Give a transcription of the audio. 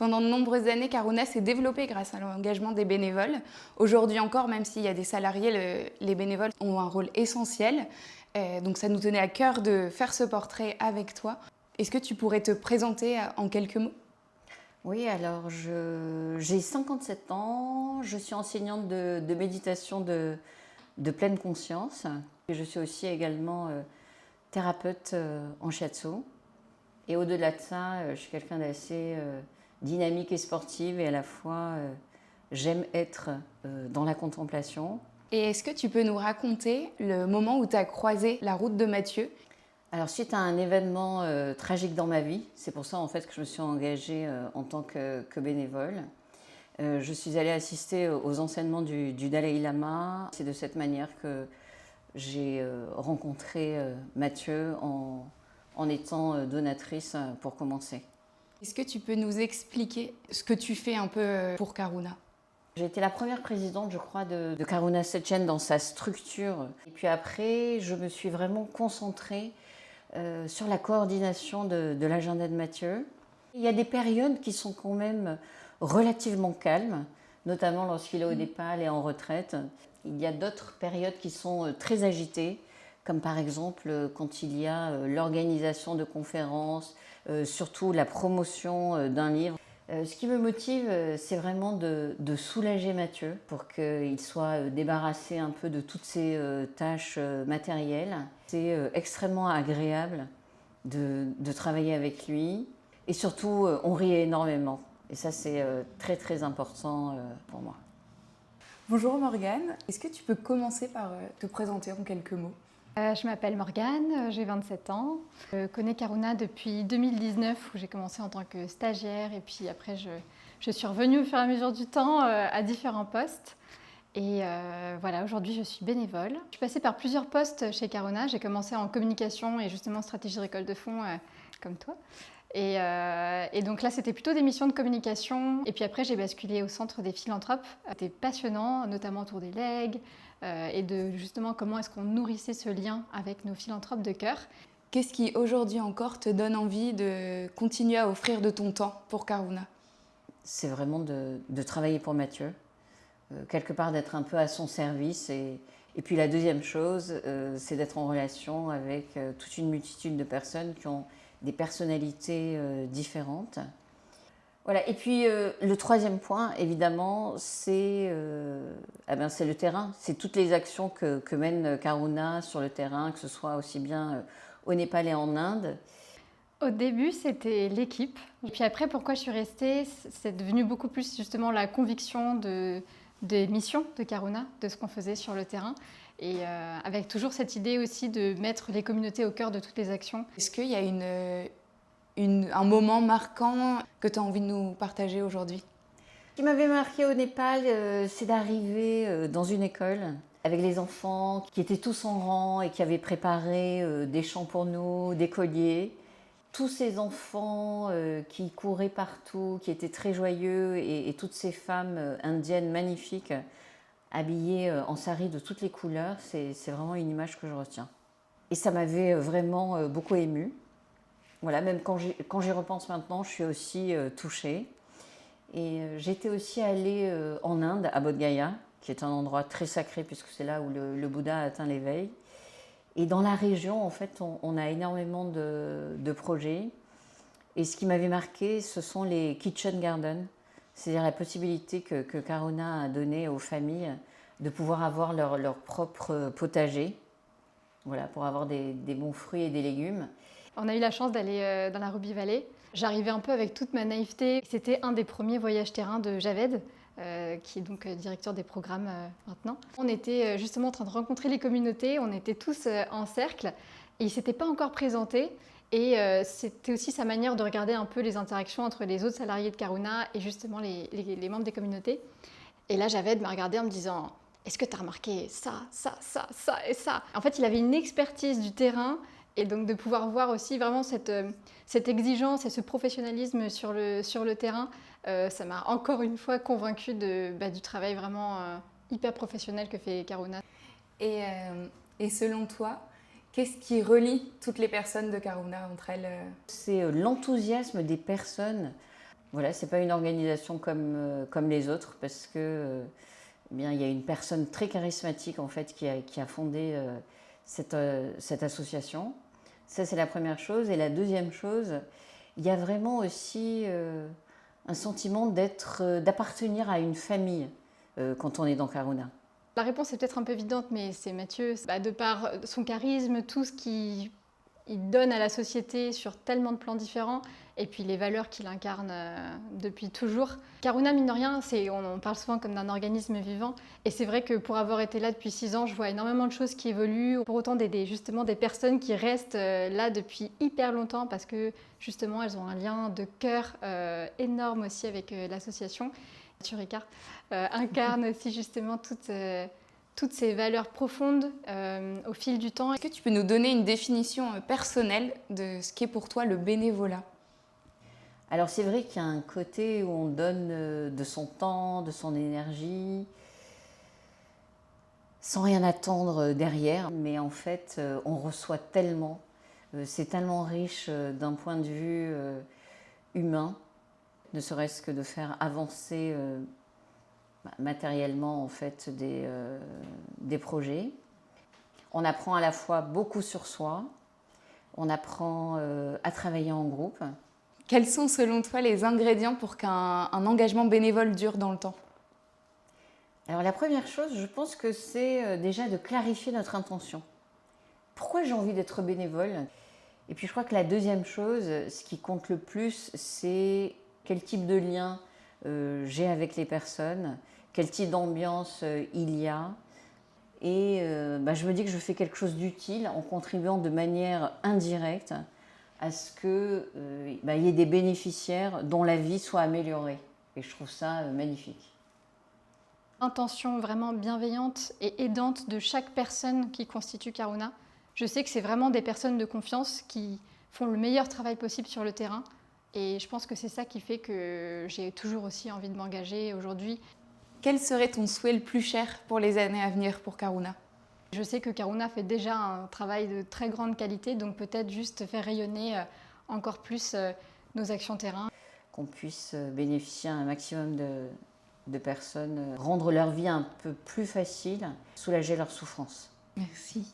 Pendant de nombreuses années, Karuna s'est développée grâce à l'engagement des bénévoles. Aujourd'hui encore, même s'il y a des salariés, les bénévoles ont un rôle essentiel. Donc ça nous tenait à cœur de faire ce portrait avec toi. Est-ce que tu pourrais te présenter en quelques mots ? Oui, alors j'ai 57 ans, je suis enseignante de méditation de pleine conscience. Et je suis aussi également thérapeute en shiatsu. Et au-delà de ça, je suis quelqu'un d'assez dynamique et sportive et à la fois j'aime être dans la contemplation. Et est-ce que tu peux nous raconter le moment où tu as croisé la route de Mathieu ? Alors suite à un événement tragique dans ma vie, c'est pour ça en fait que je me suis engagée en tant que bénévole. Je suis allée assister aux enseignements du Dalai Lama. C'est de cette manière que j'ai rencontré Mathieu en étant donatrice pour commencer. Est-ce que tu peux nous expliquer ce que tu fais un peu pour Karuna ? J'ai été la première présidente, je crois, de Karuna Setchen dans sa structure. Et puis après, je me suis vraiment concentrée sur la coordination de l'agenda de Mathieu. Il y a des périodes qui sont quand même relativement calmes, notamment lorsqu'il est au départ et en retraite. Il y a d'autres périodes qui sont très agitées, comme par exemple quand il y a l'organisation de conférences, surtout la promotion d'un livre. Ce qui me motive, c'est vraiment de soulager Mathieu pour qu'il soit débarrassé un peu de toutes ces tâches matérielles. C'est extrêmement agréable de travailler avec lui et surtout on rit énormément. Et ça c'est très très important pour moi. Bonjour Morgane, est-ce que tu peux commencer par te présenter en quelques mots ? Je m'appelle Morgane, j'ai 27 ans. Je connais Karuna depuis 2019 où j'ai commencé en tant que stagiaire et puis après je suis revenue au fur et à mesure du temps à différents postes. Et voilà, aujourd'hui je suis bénévole. Je suis passée par plusieurs postes chez Karuna. J'ai commencé en communication et justement stratégie de récolte de fonds comme toi. Et donc là, c'était plutôt des missions de communication. Et puis après, j'ai basculé au centre des philanthropes. C'était passionnant, notamment autour des legs et de justement comment est-ce qu'on nourrissait ce lien avec nos philanthropes de cœur. Qu'est-ce qui aujourd'hui encore te donne envie de continuer à offrir de ton temps pour Karuna ? C'est vraiment de travailler pour Mathieu, quelque part d'être un peu à son service. Et puis la deuxième chose, c'est d'être en relation avec toute une multitude de personnes qui ont des personnalités différentes. Voilà. Et puis le troisième point, évidemment, c'est le terrain. C'est toutes les actions que mène Karuna sur le terrain, que ce soit aussi bien au Népal et en Inde. Au début, c'était l'équipe. Et puis après, pourquoi je suis restée, c'est devenu beaucoup plus justement la conviction des missions de Karuna, de ce qu'on faisait sur le terrain. Et avec toujours cette idée aussi de mettre les communautés au cœur de toutes les actions. Est-ce qu'il y a un moment marquant que tu as envie de nous partager aujourd'hui ? Ce qui m'avait marqué au Népal, c'est d'arriver dans une école avec les enfants qui étaient tous en rang et qui avaient préparé des chants pour nous, des colliers. Tous ces enfants qui couraient partout, qui étaient très joyeux et toutes ces femmes indiennes magnifiques habillées en sari de toutes les couleurs, c'est vraiment une image que je retiens. Et ça m'avait vraiment beaucoup émue. Voilà, même quand j'y repense maintenant, je suis aussi touchée. Et j'étais aussi allée en Inde, à Bodh Gaya, qui est un endroit très sacré puisque c'est là où le Bouddha a atteint l'éveil. Et dans la région, en fait, on a énormément de projets. Et ce qui m'avait marqué, ce sont les kitchen gardens, c'est-à-dire la possibilité que Karuna a donnée aux familles de pouvoir avoir leur propre potager, voilà, pour avoir des bons fruits et des légumes. On a eu la chance d'aller dans la Ruby Valley. J'arrivais un peu avec toute ma naïveté. C'était un des premiers voyages terrain de Javed, qui est donc directeur des programmes maintenant. On était justement en train de rencontrer les communautés, on était tous en cercle et il ne s'était pas encore présenté. Et c'était aussi sa manière de regarder un peu les interactions entre les autres salariés de Karuna et justement les membres des communautés. Et là, Javed m'a regardé en me disant « Est-ce que tu as remarqué ça, ça, ça, ça et ça ?» En fait, il avait une expertise du terrain et donc de pouvoir voir aussi vraiment cette exigence et ce professionnalisme sur le terrain, ça m'a encore une fois convaincue du travail vraiment hyper professionnel que fait Karuna. Et selon toi, qu'est-ce qui relie toutes les personnes de Karuna entre elles ? C'est l'enthousiasme des personnes. Voilà, c'est pas une organisation comme les autres parce que eh bien, il y a une personne très charismatique en fait qui a fondé cette association. Ça, c'est la première chose. Et la deuxième chose, il y a vraiment aussi un sentiment d'appartenir à une famille quand on est dans Karuna. La réponse est peut-être un peu évidente, mais c'est Mathieu. De par son charisme, tout ce qu'il donne à la société sur tellement de plans différents, et puis les valeurs qu'il incarne depuis toujours. Karuna, mine de rien, on parle souvent comme d'un organisme vivant, et c'est vrai que pour avoir été là depuis 6 ans, je vois énormément de choses qui évoluent. Pour autant, justement des personnes qui restent là depuis hyper longtemps, parce que justement, elles ont un lien de cœur énorme aussi avec l'association. Mathieu Ricard incarne aussi justement toutes ces valeurs profondes au fil du temps. Est-ce que tu peux nous donner une définition personnelle de ce qu'est pour toi le bénévolat? Alors c'est vrai qu'il y a un côté où on donne de son temps, de son énergie, sans rien attendre derrière, mais en fait on reçoit tellement, c'est tellement riche d'un point de vue humain, ne serait-ce que de faire avancer matériellement en fait des projets. On apprend à la fois beaucoup sur soi, on apprend à travailler en groupe. Quels sont selon toi les ingrédients pour qu'un engagement bénévole dure dans le temps? Alors la première chose, je pense que c'est déjà de clarifier notre intention. Pourquoi j'ai envie d'être bénévole? Et puis je crois que la deuxième chose, ce qui compte le plus, c'est quel type de lien j'ai avec les personnes, quel type d'ambiance il y a. Et je me dis que je fais quelque chose d'utile en contribuant de manière indirecte à ce qu'il y ait des bénéficiaires dont la vie soit améliorée. Et je trouve ça magnifique. Intention vraiment bienveillante et aidante de chaque personne qui constitue Karuna. Je sais que c'est vraiment des personnes de confiance qui font le meilleur travail possible sur le terrain. Et je pense que c'est ça qui fait que j'ai toujours aussi envie de m'engager aujourd'hui. Quel serait ton souhait le plus cher pour les années à venir pour Karuna? Je sais que Karuna fait déjà un travail de très grande qualité, donc peut-être juste faire rayonner encore plus nos actions terrain. Qu'on puisse bénéficier à un maximum de personnes, rendre leur vie un peu plus facile, soulager leur souffrance. Merci.